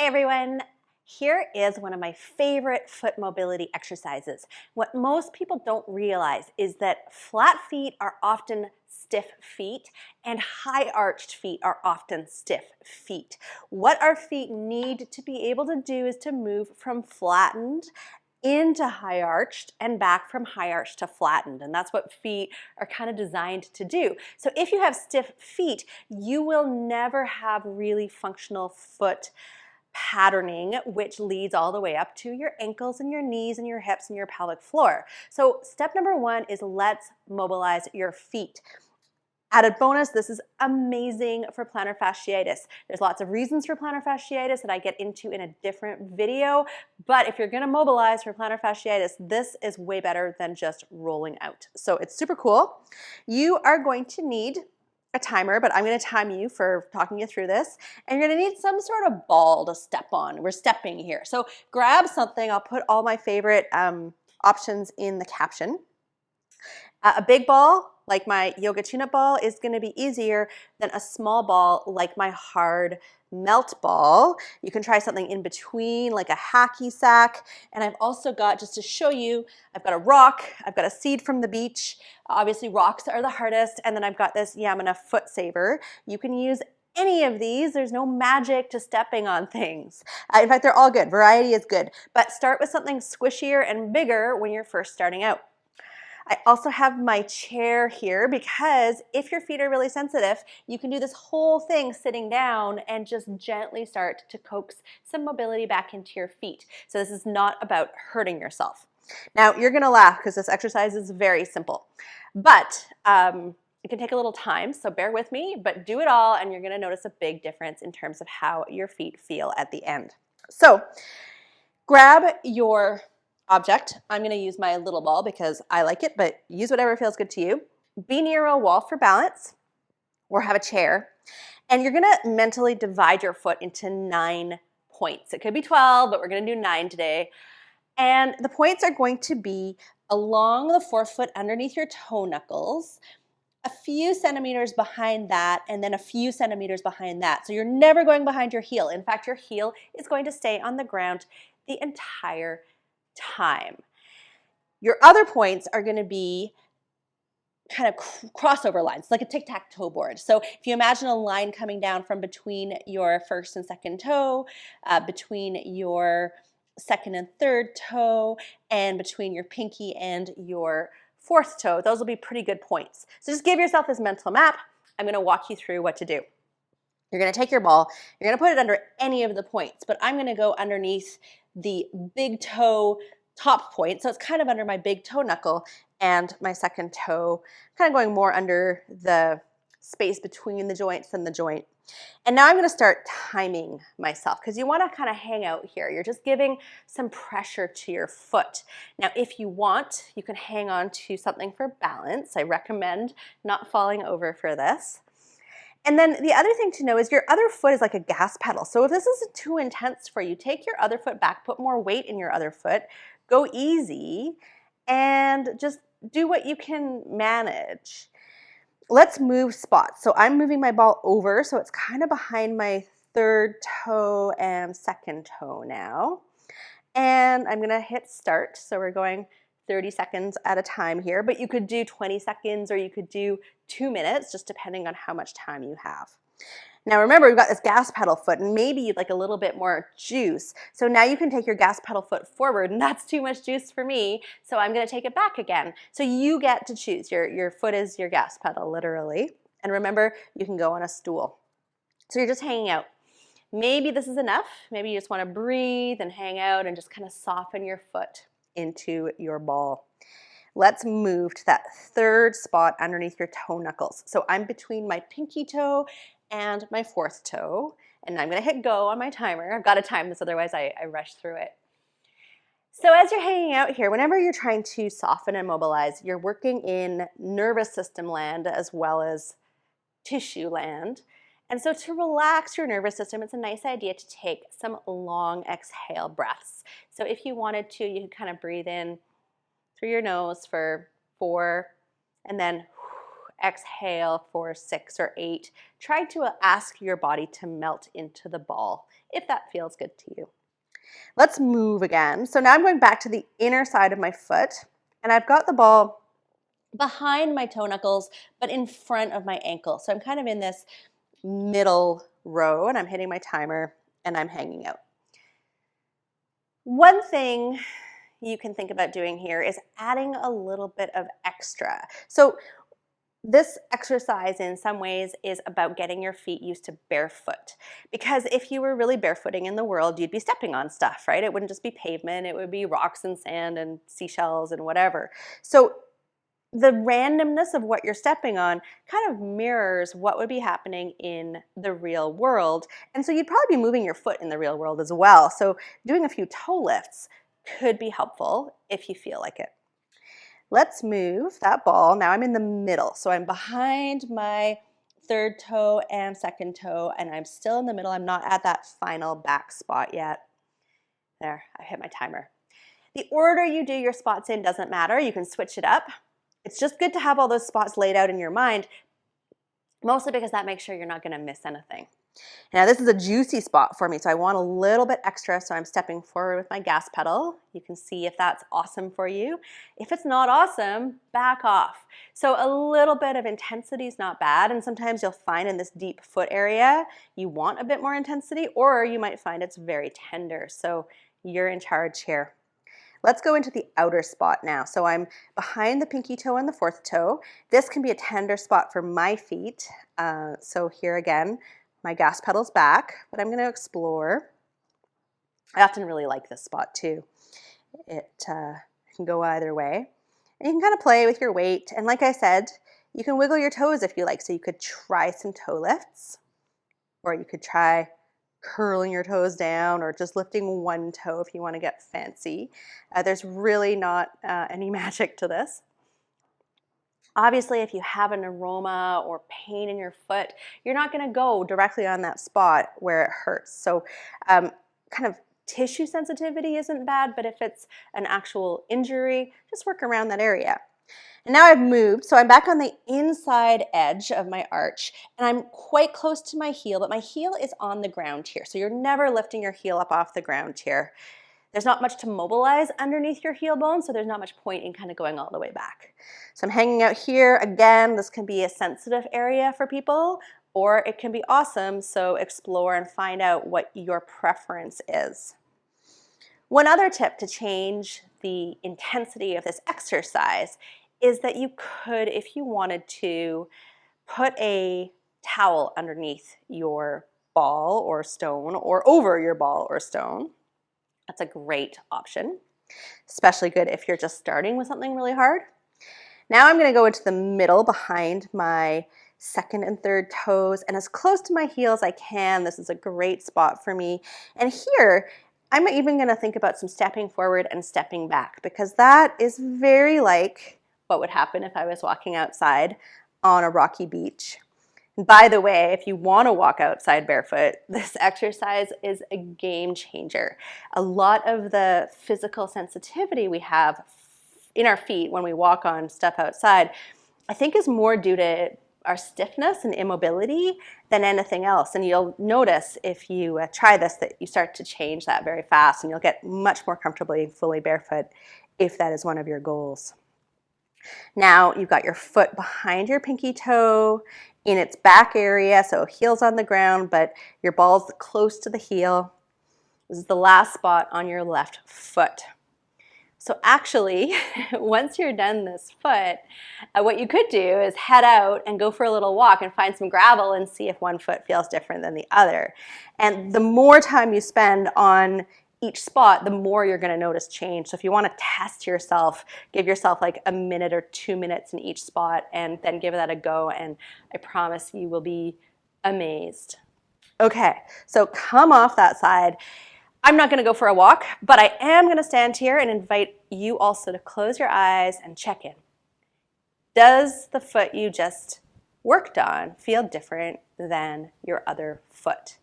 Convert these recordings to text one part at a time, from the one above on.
Hey everyone, here is one of my favorite foot mobility exercises. What most people don't realize is that flat feet are often stiff feet and high arched feet are often stiff feet. What our feet need to be able to do is to move from flattened into high arched and back from high arched to flattened, and that's what feet are kind of designed to do. So if you have stiff feet, you will never have really functional foot patterning, which leads all the way up to your ankles and your knees and your hips and your pelvic floor. So step number one is let's mobilize your feet. Added bonus, this is amazing for plantar fasciitis. There's lots of reasons for plantar fasciitis that I get into in a different video, but if you're gonna mobilize for plantar fasciitis, this is way better than just rolling out. So it's super cool. You are going to need a timer, but I'm gonna time you for talking you through this. And you're gonna need some sort of ball to step on. We're stepping here. So grab something. I'll put all my favorite options in the caption. A big ball, like my yoga tune-up ball, is gonna be easier than a small ball like my hard melt ball. You can try something in between, like a hacky sack. And I've also got, just to show you, I've got a rock, I've got a seed from the beach. Obviously rocks are the hardest. And then I've got this Yamuna foot saver. You can use any of these. There's no magic to stepping on things. In fact, they're all good. Variety is good. But start with something squishier and bigger when you're first starting out. I also have my chair here because if your feet are really sensitive, you can do this whole thing sitting down and just gently start to coax some mobility back into your feet. So this is not about hurting yourself. Now you're gonna laugh because this exercise is very simple, but it can take a little time, so bear with me, but do it all and you're gonna notice a big difference in terms of how your feet feel at the end. So grab your object. I'm going to use my little ball because I like it, but use whatever feels good to you. Be near a wall for balance or have a chair. And you're going to mentally divide your foot into 9 points. It could be 12, but we're going to do 9 today. And the points are going to be along the forefoot underneath your toe knuckles, a few centimeters behind that, and then a few centimeters behind that. So you're never going behind your heel. In fact, your heel is going to stay on the ground the entire time. Your other points are going to be kind of crossover lines, like a tic-tac-toe board. So if you imagine a line coming down from between your first and second toe, between your second and third toe, and between your pinky and your fourth toe, those will be pretty good points. So just give yourself this mental map. I'm going to walk you through what to do. You're going to take your ball, you're going to put it under any of the points, but I'm going to go underneath the big toe top point. So it's kind of under my big toe knuckle and my second toe, kind of going more under the space between the joints and the joint. And now I'm going to start timing myself because you want to kind of hang out here. You're just giving some pressure to your foot. Now, if you want, you can hang on to something for balance. I recommend not falling over for this. And then the other thing to know is your other foot is like a gas pedal. So if this is too intense for you, take your other foot back, put more weight in your other foot, go easy, and just do what you can manage. Let's move spots. So I'm moving my ball over, so it's kind of behind my third toe and second toe now. And I'm gonna hit start. So we're going 30 seconds at a time here, but you could do 20 seconds or you could do 2 minutes, just depending on how much time you have. Now remember, we've got this gas pedal foot and maybe you'd like a little bit more juice. So now you can take your gas pedal foot forward and that's too much juice for me. So I'm gonna take it back again. So you get to choose. Your foot is your gas pedal, literally. And remember, you can go on a stool. So you're just hanging out. Maybe this is enough. Maybe you just want to breathe and hang out and just kind of soften your foot into your ball. Let's move to that third spot underneath your toe knuckles. So I'm between my pinky toe and my fourth toe, and I'm going to hit go on my timer. I've got to time this, otherwise I rush through it. So as you're hanging out here, whenever you're trying to soften and mobilize, you're working in nervous system land as well as tissue land. And so to relax your nervous system, it's a nice idea to take some long exhale breaths. So if you wanted to, you could kind of breathe in through your nose for 4, and then exhale for 6 or 8. Try to ask your body to melt into the ball if that feels good to you. Let's move again. So now I'm going back to the inner side of my foot, and I've got the ball behind my toe knuckles, but in front of my ankle. So I'm kind of in this middle row, and I'm hitting my timer, and I'm hanging out. One thing you can think about doing here is adding a little bit of extra. So this exercise in some ways is about getting your feet used to barefoot, because if you were really barefooting in the world, you'd be stepping on stuff, right? It wouldn't just be pavement, it would be rocks and sand and seashells and whatever. So the randomness of what you're stepping on kind of mirrors what would be happening in the real world. And so you'd probably be moving your foot in the real world as well. So doing a few toe lifts could be helpful if you feel like it. Let's move that ball. Now I'm in the middle. So I'm behind my third toe and second toe, and I'm still in the middle. I'm not at that final back spot yet. There, I hit my timer. The order you do your spots in doesn't matter. You can switch it up. It's just good to have all those spots laid out in your mind, mostly because that makes sure you're not going to miss anything. Now this is a juicy spot for me, so I want a little bit extra, so I'm stepping forward with my gas pedal. You can see if that's awesome for you. If it's not awesome, back off. So a little bit of intensity is not bad, and sometimes you'll find in this deep foot area, you want a bit more intensity, or you might find it's very tender, so you're in charge here. Let's go into the outer spot now. So I'm behind the pinky toe and the fourth toe. This can be a tender spot for my feet. So here again, my gas pedal's back, but I'm going to explore. I often really like this spot too. It can go either way. And you can kind of play with your weight. And like I said, you can wiggle your toes if you like. So you could try some toe lifts, or you could try curling your toes down, or just lifting one toe if you want to get fancy. There's really not any magic to this. Obviously, if you have an aroma or pain in your foot, you're not going to go directly on that spot where it hurts. So kind of tissue sensitivity isn't bad, but if it's an actual injury, just work around that area. And now I've moved, so I'm back on the inside edge of my arch, and I'm quite close to my heel, but my heel is on the ground here. So you're never lifting your heel up off the ground here. There's not much to mobilize underneath your heel bone, so there's not much point in kind of going all the way back. So I'm hanging out here. Again, this can be a sensitive area for people, or it can be awesome, so explore and find out what your preference is. One other tip to change the intensity of this exercise is that you could, if you wanted to, put a towel underneath your ball or stone, or over your ball or stone. That's a great option, especially good if you're just starting with something really hard. Now I'm going to go into the middle behind my second and third toes, and as close to my heel as I can. This is a great spot for me. And here, I'm even going to think about some stepping forward and stepping back, because that is very like what would happen if I was walking outside on a rocky beach. And by the way, if you want to walk outside barefoot, this exercise is a game changer. A lot of the physical sensitivity we have in our feet when we walk on stuff outside, I think is more due to our stiffness and immobility than anything else. And you'll notice if you try this that you start to change that very fast, and you'll get much more comfortably fully barefoot if that is one of your goals. Now you've got your foot behind your pinky toe in its back area, so heel's on the ground, but your ball's close to the heel. This is the last spot on your left foot. So actually, once you're done this foot, what you could do is head out and go for a little walk and find some gravel and see if one foot feels different than the other. And the more time you spend on each spot, the more you're going to notice change. So if you want to test yourself, give yourself like a minute or 2 minutes in each spot, and then give that a go, and I promise you will be amazed. Okay, so come off that side. I'm not going to go for a walk, but I am going to stand here and invite you also to close your eyes and check in. Does the foot you just worked on feel different than your other foot?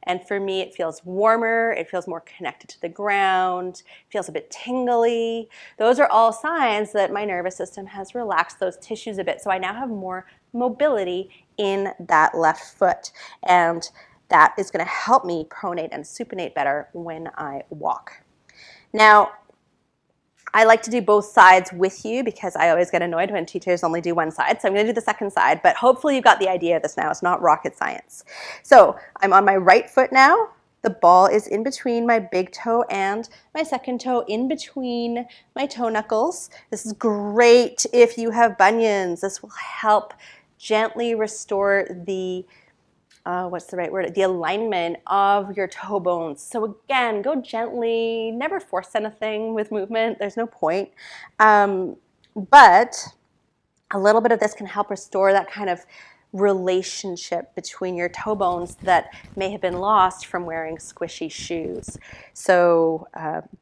And for me, it feels warmer, it feels more connected to the ground, it feels a bit tingly. Those are all signs that my nervous system has relaxed those tissues a bit, so I now have more mobility in that left foot. And that is going to help me pronate and supinate better when I walk. Now, I like to do both sides with you because I always get annoyed when teachers only do one side. So I'm going to do the second side, but hopefully you've got the idea of this now. It's not rocket science. So I'm on my right foot now. The ball is in between my big toe and my second toe, in between my toe knuckles. This is great if you have bunions. This will help gently restore the what's the right word? The alignment of your toe bones. So again, go gently, never force anything with movement. There's no point. But a little bit of this can help restore that kind of relationship between your toe bones that may have been lost from wearing squishy shoes. So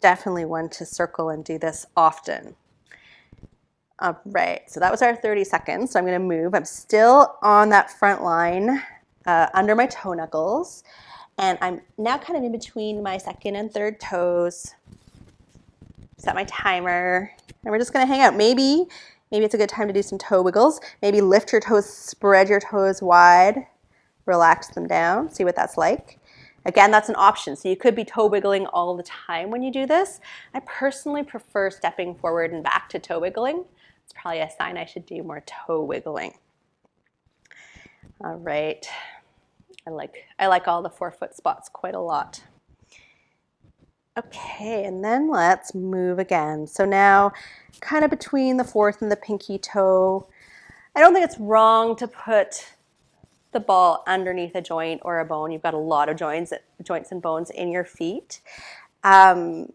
definitely one to circle and do this often. All right, so that was our 30 seconds. So I'm going to move. I'm still on that front line under my toe knuckles, and I'm now kind of in between my second and third toes. Set my timer, and we're just going to hang out. Maybe it's a good time to do some toe wiggles. Maybe lift your toes, spread your toes wide, relax them down, see what that's like. Again, that's an option. So you could be toe wiggling all the time when you do this. I personally prefer stepping forward and back to toe wiggling. It's probably a sign I should do more toe wiggling. All right. I like all the forefoot spots quite a lot. Okay, and then let's move again. So now kind of between the fourth and the pinky toe, I don't think it's wrong to put the ball underneath a joint or a bone. You've got a lot of joints and bones in your feet. But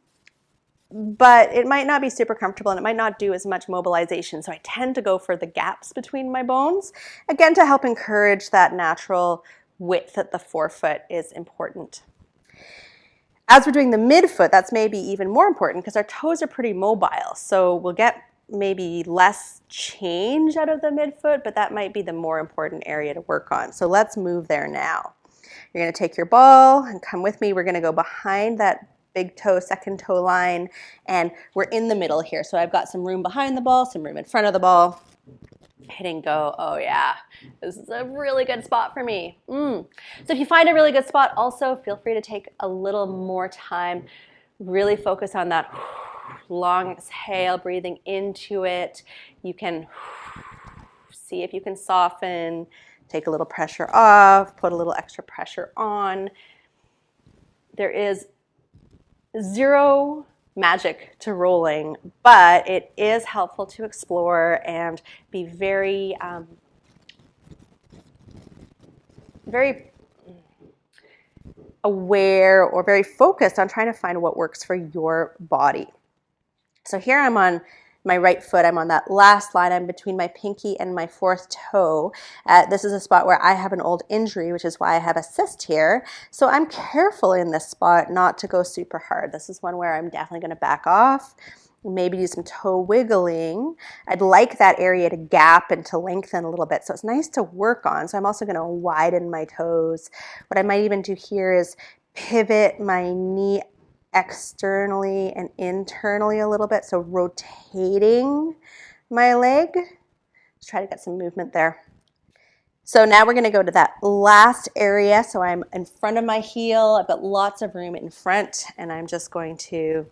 it might not be super comfortable and it might not do as much mobilization. So I tend to go for the gaps between my bones, again, to help encourage that natural width at the forefoot is important. As we're doing the midfoot, that's maybe even more important because our toes are pretty mobile. So we'll get maybe less change out of the midfoot, but that might be the more important area to work on. So let's move there now. You're going to take your ball and come with me. We're going to go behind that big toe, second toe line, and we're in the middle here. So I've got some room behind the ball, some room in front of the ball. Hit and go. Oh yeah, this is a really good spot for me. So if you find a really good spot, also feel free to take a little more time. Really focus on that long exhale, breathing into it. You can see if you can soften, take a little pressure off, put a little extra pressure on. There is zero magic to rolling, but it is helpful to explore and be very, very aware or very focused on trying to find what works for your body. So here I'm on my right foot. I'm on that last line. I'm between my pinky and my fourth toe. This is a spot where I have an old injury, which is why I have a cyst here. So I'm careful in this spot not to go super hard. This is one where I'm definitely going to back off, maybe do some toe wiggling. I'd like that area to gap and to lengthen a little bit. So it's nice to work on. So I'm also going to widen my toes. What I might even do here is pivot my knee externally and internally a little bit, so rotating my leg. Let's try to get some movement there. So now we're going to go to that last area. So I'm in front of my heel. I've got lots of room in front, and I'm just going to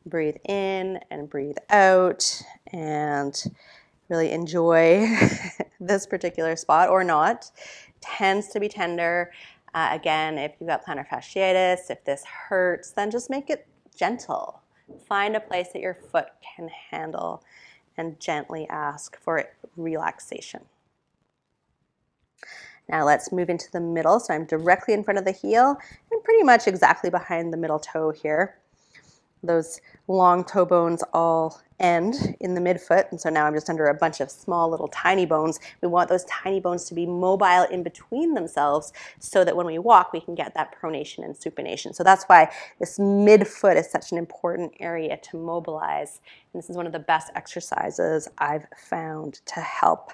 breathe in and breathe out and really enjoy this particular spot, or not. Tends to be tender. Again, if you've got plantar fasciitis, if this hurts, then just make it gentle. Find a place that your foot can handle and gently ask for relaxation. Now let's move into the middle. So I'm directly in front of the heel and pretty much exactly behind the middle toe here. Those long toe bones all end in the midfoot, and so now I'm just under a bunch of small little tiny bones. We want those tiny bones to be mobile in between themselves so that when we walk we can get that pronation and supination. So that's why this midfoot is such an important area to mobilize, and this is one of the best exercises I've found to help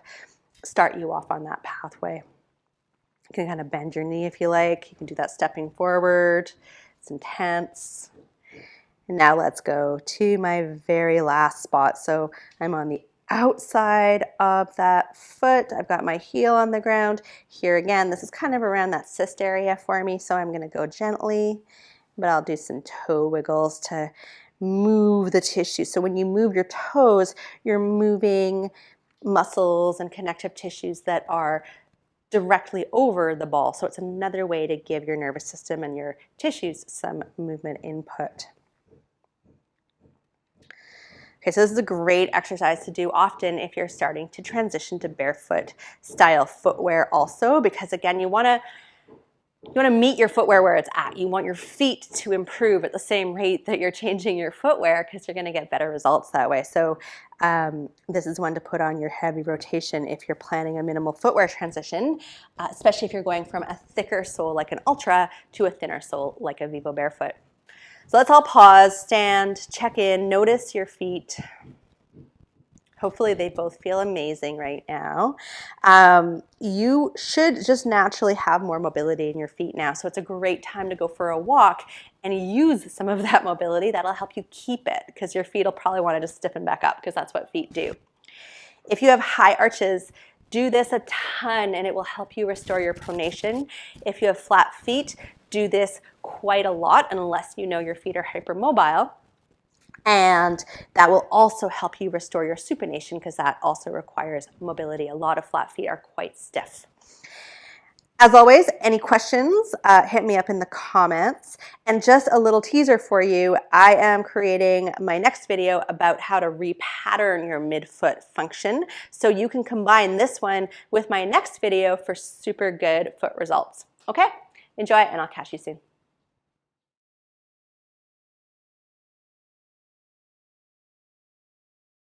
start you off on that pathway. You can kind of bend your knee if you like. You can do that stepping forward. It's intense. And now let's go to my very last spot. So I'm on the outside of that foot. I've got my heel on the ground. Here again, this is kind of around that cyst area for me, so I'm going to go gently, but I'll do some toe wiggles to move the tissue. So when you move your toes, you're moving muscles and connective tissues that are directly over the ball. So it's another way to give your nervous system and your tissues some movement input. Okay, so this is a great exercise to do often if you're starting to transition to barefoot style footwear also, because again, you want to meet your footwear where it's at. You want your feet to improve at the same rate that you're changing your footwear, because you're going to get better results that way. So this is one to put on your heavy rotation if you're planning a minimal footwear transition, especially if you're going from a thicker sole like an Ultra to a thinner sole like a Vivo Barefoot. So let's all pause, stand, check in, notice your feet. Hopefully they both feel amazing right now. You should just naturally have more mobility in your feet now. So it's a great time to go for a walk and use some of that mobility. That'll help you keep it, because your feet will probably want to just stiffen back up, because that's what feet do. If you have high arches, do this a ton and it will help you restore your pronation. If you have flat feet, do this quite a lot unless you know your feet are hypermobile. And that will also help you restore your supination, because that also requires mobility. A lot of flat feet are quite stiff. As always, any questions, hit me up in the comments. And just a little teaser for you, I am creating my next video about how to repattern your midfoot function, so you can combine this one with my next video for super good foot results. Okay? Enjoy, and I'll catch you soon.